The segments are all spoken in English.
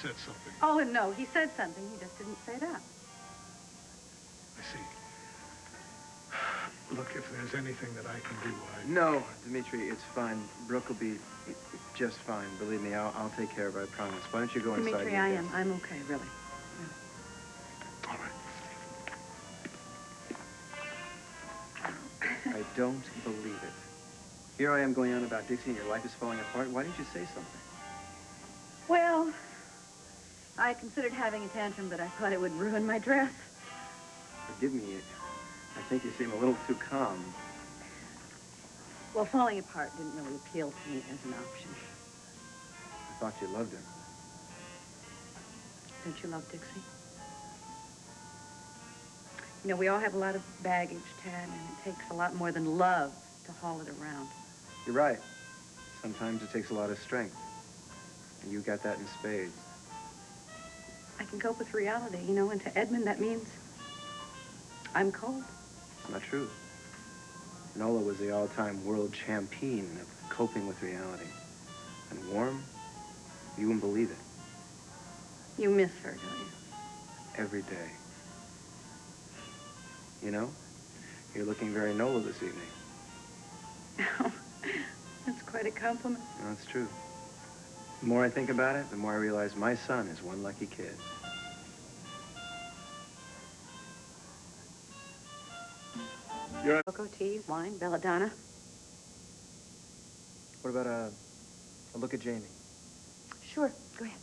said something. Oh, no, he said something. He just didn't say that. I see. Look, if there's anything that I can do, No, Dimitri, it's fine. Brooke will be just fine. Believe me, I'll take care of her, I promise. Why don't you go inside? Dimitri, I'm okay, really. All right. I don't believe it. Here I am going on about Dixie and your life is falling apart. Why didn't you say something? Well, I considered having a tantrum, but I thought it would ruin my dress. Forgive me. I think you seem a little too calm. Well, falling apart didn't really appeal to me as an option. I thought you loved her. Don't you love Dixie? You know, we all have a lot of baggage, Tad, and it takes a lot more than love to haul it around. You're right. Sometimes it takes a lot of strength. And you got that in spades. I can cope with reality, you know, and to Edmund, that means I'm cold. Not true. Nola was the all-time world champion of coping with reality. And warm, you wouldn't believe it. You miss her, don't you? Every day. You know, you're looking very Nola this evening. Oh, that's quite a compliment. No, it's true. The more I think about it, the more I realize my son is one lucky kid. You're... Cocoa, tea, wine, belladonna. What about a look at Jamie? Sure, go ahead.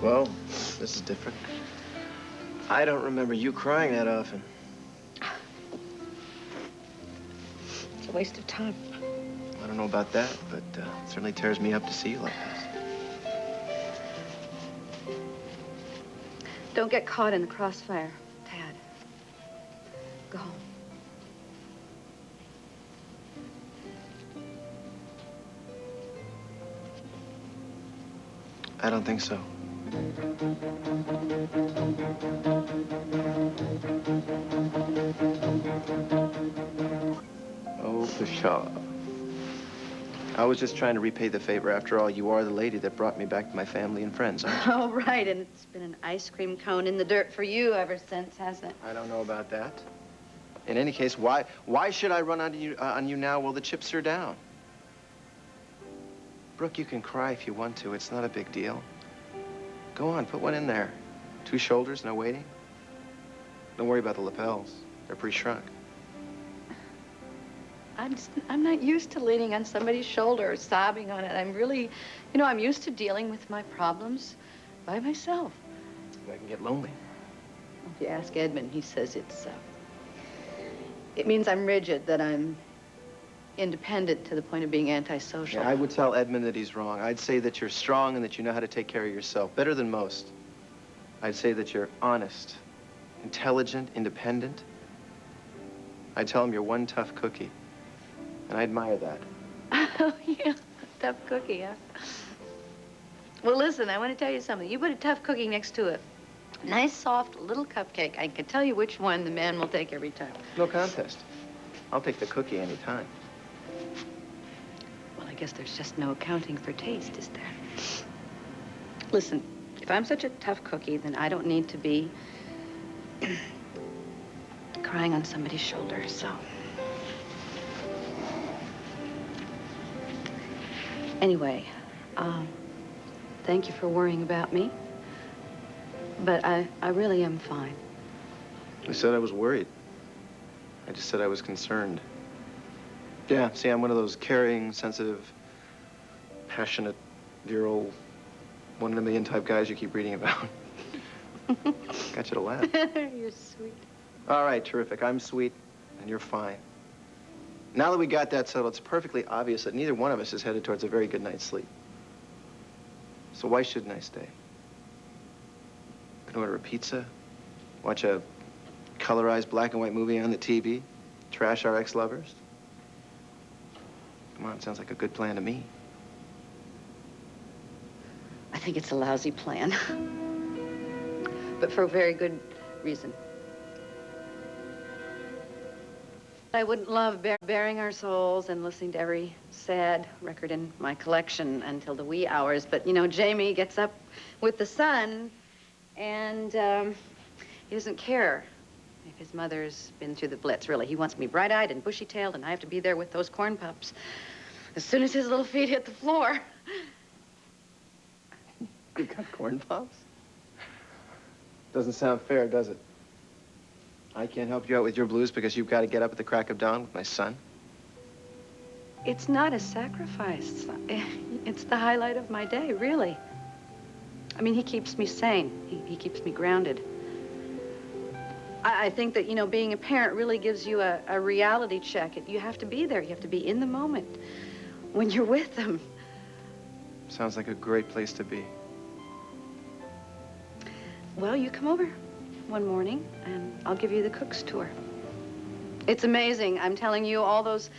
Well, this is different. I don't remember you crying that often. It's a waste of time. I don't know about that, but it certainly tears me up to see you like this. Don't get caught in the crossfire, Tad. Go home. I don't think so. Oh, pshaw. I was just trying to repay the favor. After all, you are the lady that brought me back to my family and friends, aren't you? Oh, right, and it's been an ice cream cone in the dirt for you ever since, hasn't it? I don't know about that. In any case, why should I run on you now while the chips are down? Brooke, you can cry if you want to. It's not a big deal. Go on, put one in there. 2 shoulders, no waiting. Don't worry about the lapels. They're pretty shrunk. I'm not used to leaning on somebody's shoulder or sobbing on it. I'm really, you know, I'm used to dealing with my problems by myself. I can get lonely. If you ask Edmund, he says it means I'm rigid, that I'm independent to the point of being antisocial. Yeah, I would tell Edmund that he's wrong. I'd say that you're strong and that you know how to take care of yourself, better than most. I'd say that you're honest, intelligent, independent. I'd tell him you're one tough cookie, and I admire that. Oh, yeah, tough cookie, huh? Well, listen, I want to tell you something. You put a tough cookie next to a nice, soft little cupcake. I can tell you which one the man will take every time. No contest. I'll take the cookie any time. Well, I guess there's just no accounting for taste, is there? Listen, if I'm such a tough cookie, then I don't need to be crying on somebody's shoulder, so. Anyway, thank you for worrying about me. But I really am fine. I said I was worried. I just said I was concerned. Yeah, see, I'm one of those caring, sensitive, passionate, dear old, one-in-a-million type guys you keep reading about. Got you to laugh. You're sweet. All right, terrific. I'm sweet, and you're fine. Now that we got that settled, it's perfectly obvious that neither one of us is headed towards a very good night's sleep. So why shouldn't I stay? Can order a pizza, watch a colorized black and white movie on the TV, trash our ex-lovers. Come on, sounds like a good plan to me. I think it's a lousy plan. But for a very good reason. I wouldn't love baring our souls and listening to every sad record in my collection until the wee hours. But, you know, Jamie gets up with the sun, and he doesn't care if his mother's been through the Blitz, really. He wants me bright-eyed and bushy-tailed, and I have to be there with those corn pups as soon as his little feet hit the floor. You got corn pops? Doesn't sound fair, does it? I can't help you out with your blues because you've got to get up at the crack of dawn with my son? It's not a sacrifice. It's the highlight of my day, really. I mean, he keeps me sane. He keeps me grounded. I think that, you know, being a parent really gives you a reality check. You have to be there. You have to be in the moment when you're with them. Sounds like a great place to be. Well, you come over one morning, and I'll give you the cook's tour. It's amazing. I'm telling you, all those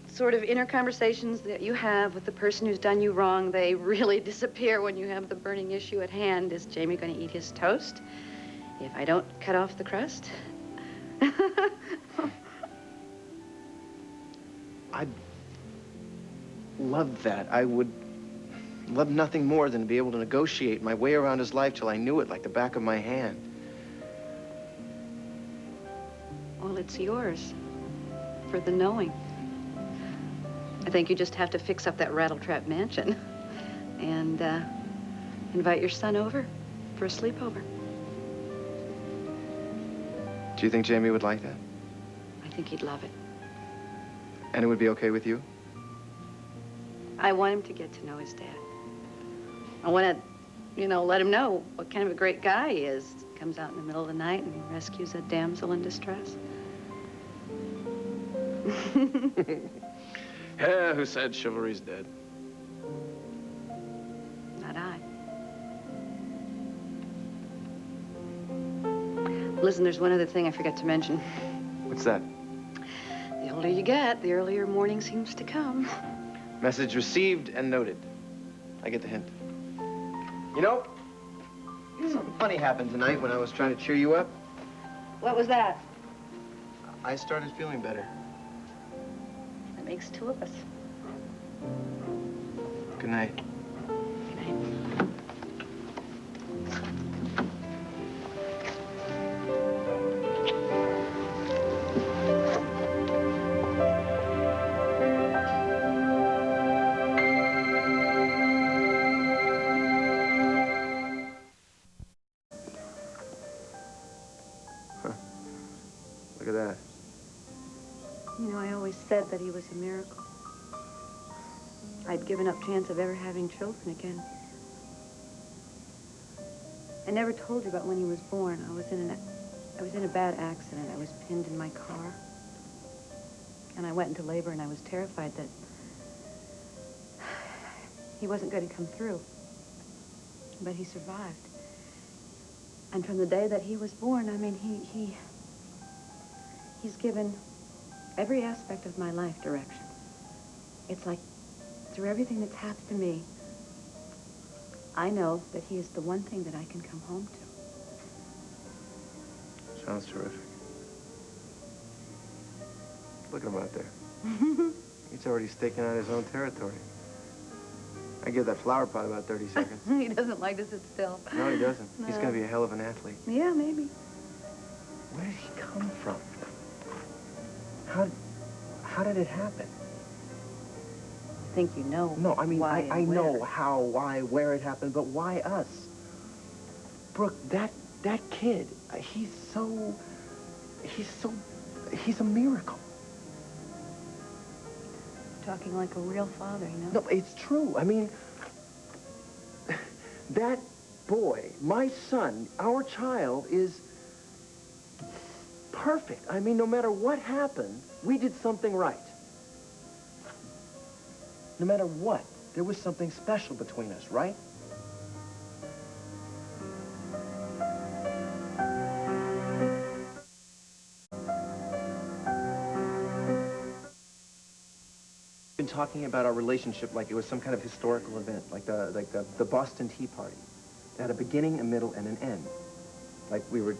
sort of inner conversations that you have with the person who's done you wrong, they really disappear when you have the burning issue at hand. Is Jamie going to eat his toast if I don't cut off the crust? I'd love that. I would love nothing more than to be able to negotiate my way around his life till I knew it like the back of my hand. Well, it's yours for the knowing. I think you just have to fix up that rattletrap mansion and invite your son over for a sleepover. Do you think Jamie would like that? I think he'd love it. And it would be okay with you? I want him to get to know his dad. I want to, you know, let him know what kind of a great guy he is. Comes out in the middle of the night and rescues a damsel in distress. Yeah, who said chivalry's dead? Not I. Listen, there's one other thing I forgot to mention. What's that? The older you get, the earlier morning seems to come. Message received and noted. I get the hint. You know, something funny happened tonight when I was trying to cheer you up. What was that? I started feeling better. That makes two of us. Good night. Good night. Look at that. You know, I always said that he was a miracle. I'd given up chance of ever having children again. I never told you about when he was born. I was in a bad accident. I was pinned in my car. And I went into labor, and I was terrified that he wasn't going to come through. But he survived. And from the day that he was born, I mean, he's given every aspect of my life direction. It's like through everything that's happened to me, I know that he is the one thing that I can come home to. Sounds terrific. Look at him out there. He's already staking out his own territory. I give that flower pot about 30 seconds. He doesn't like to sit still. No, he doesn't. No. He's going to be a hell of an athlete. Yeah, maybe. Where did he come from? how did it happen? I think you know. No, I mean, why I and know where. how, why, where it happened, but why us? Brooke, that kid, he's a miracle. Talking like a real father, you know? No, it's true. I mean, that boy, my son, our child, is perfect. I mean, no matter what happened, we did something right. No matter what, there was something special between us, right? Been talking about our relationship like it was some kind of historical event, like the Boston Tea Party. It had a beginning, a middle, and an end. Like we were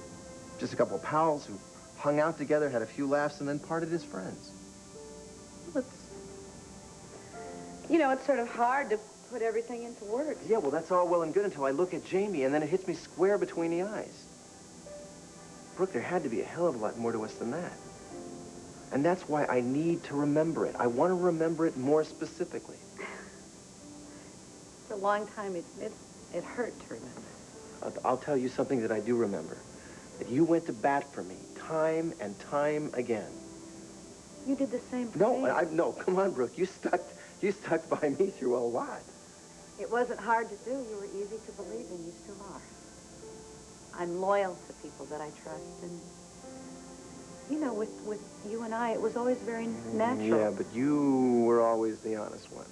just a couple of pals who hung out together, had a few laughs, and then parted as friends. It's sort of hard to put everything into words. Yeah, well, that's all well and good until I look at Jamie, and then it hits me square between the eyes. Brooke, there had to be a hell of a lot more to us than that. And that's why I need to remember it. I want to remember it more specifically. For a long time, it hurt to remember. I'll tell you something that I do remember. That you went to bat for me time and time again. You did the same for me. No, come on, Brooke. You stuck by me through a lot. It wasn't hard to do. You were easy to believe in. You still are. I'm loyal to people that I trust. And, with you and I, it was always very natural. Yeah, but you were always the honest one.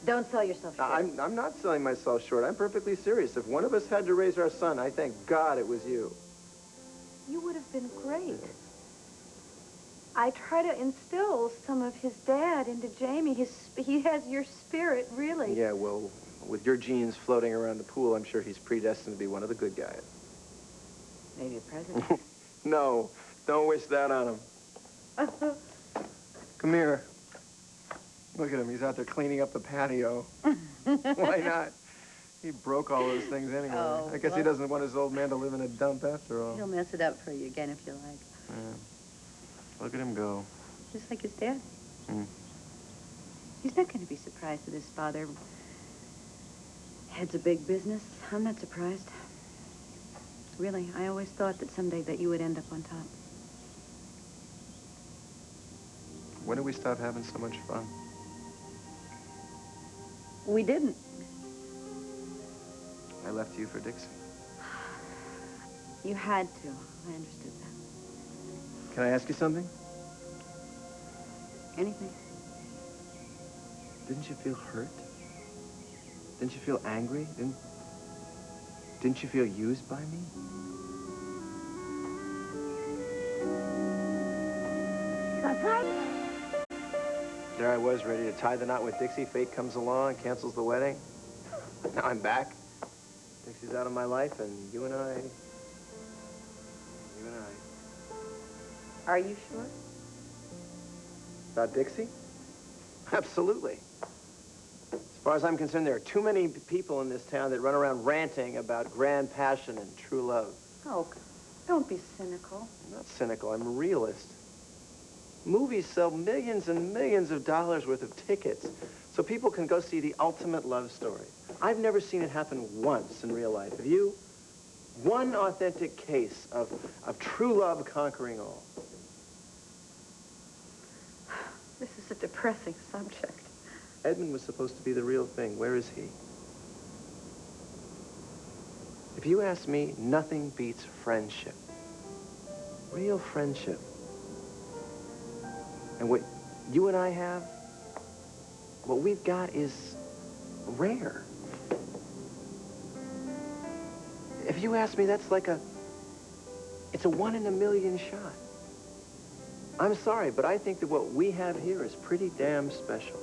Don't sell yourself short. I'm not selling myself short. I'm perfectly serious. If one of us had to raise our son, I thank God it was you. You would have been great. I try to instill some of his dad into Jamie. He has your spirit, really. Yeah, well, with your genes floating around the pool, I'm sure he's predestined to be one of the good guys. Maybe a president. No, don't wish that on him. Come here. Look at him. He's out there cleaning up the patio. Why not? He broke all those things anyway. Oh, I guess he well. doesn't want his old man to live in a dump after all. He'll mess it up for you again if you like. Yeah. Look at him go. Just like his dad. Hmm. He's not going to be surprised that his father heads a big business. I'm not surprised. Really, I always thought that someday that you would end up on top. When did we stop having so much fun? We didn't. I left you for Dixie. You had to. I understood that. Can I ask you something? Anything. Didn't you feel hurt? Didn't you feel angry? Didn't you feel used by me? There I was, ready to tie the knot with Dixie. Fate comes along, cancels the wedding. Now I'm back. Dixie's out of my life, and you and I. Are you sure? About Dixie? Absolutely. As far as I'm concerned, there are too many people in this town that run around ranting about grand passion and true love. Oh, don't be cynical. I'm not cynical. I'm a realist. Movies sell millions and millions of dollars worth of tickets so people can go see the ultimate love story. I've never seen it happen once in real life. Have you? One authentic case of true love conquering all. This is a depressing subject. Edmund was supposed to be the real thing. Where is he? If you ask me, nothing beats friendship. Real friendship. And what you and I have, what we've got is rare. If you ask me, that's like it's a 1 in a million shot. I'm sorry, but I think that what we have here is pretty damn special.